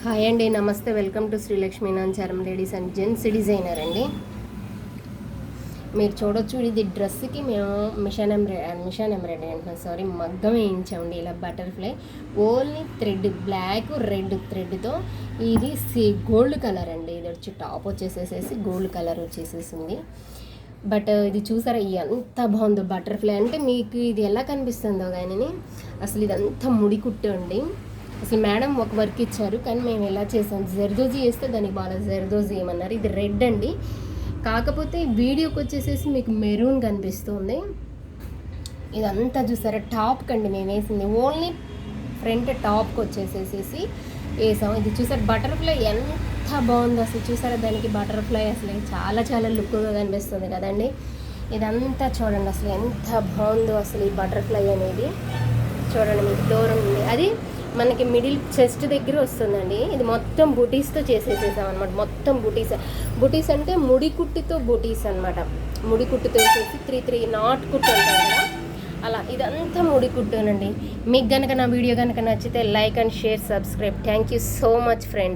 Hi అండి, నమస్తే. Welcome to Srilakshmi Nancharam ladies and gents designer అండి. మీరు చూడొచ్చు, ఇది డ్రెస్కి మేము మిషన్ ఎంబ్రాయిడరీ అంటున్నాం, సారీ, మగ్గం వేయించామండి. ఇలా butterfly only thread, black red థ్రెడ్తో. ఇది గోల్డ్ కలర్ అండి. ఇది వచ్చి టాప్ వచ్చేసేసి గోల్డ్ కలర్ వచ్చేసేసింది. బట్ ఇది చూసారా ఎంత బాగుందో బటర్ఫ్లై అంటే. మీకు ఇది ఎలా కనిపిస్తుందో కానీ అసలు ఇదంతా ముడి కుట్టు అండి. అసలు మేడం ఒక వర్క్ ఇచ్చారు, కానీ మేము ఎలా చేసాం, జర్దోజీ వేస్తే దానికి బాగా జర్దోజీ ఏమన్నారు. ఇది రెడ్ అండి, కాకపోతే వీడియోకి వచ్చేసేసి మీకు మెరూన్ కనిపిస్తుంది. ఇదంతా చూసారా టాప్కి అండి మేము వేసింది. ఓన్లీ ఫ్రంట్ టాప్కి వచ్చేసేసి వేసాం. ఇది చూసారా బటర్ఫ్లై ఎంత బాగుందో అసలు. చూసారా దానికి బటర్ఫ్లై అసలు చాలా చాలా లుక్గా కనిపిస్తుంది కదండి. ఇదంతా చూడండి అసలు ఎంత బాగుందో అసలు. ఈ బటర్ఫ్లై అనేది చూడండి, మీకు దూరం ఉంది. అది మనకి మిడిల్ చెస్ట్ దగ్గర వస్తుందండి. ఇది మొత్తం బుటీస్తో చేసేసేసాం అనమాట. మొత్తం బుటీస్ అంటే ముడి కుట్టితో బుటీస్ అనమాట. ముడి కుట్టుతో వేసేసి 3 నాట్ కుట్టు అంటారు కదా, అలా ఇదంతా ముడి కుట్టునండి. మీకు కనుక నా వీడియో కనుక నచ్చితే like and share, subscribe. Thank you so much friends.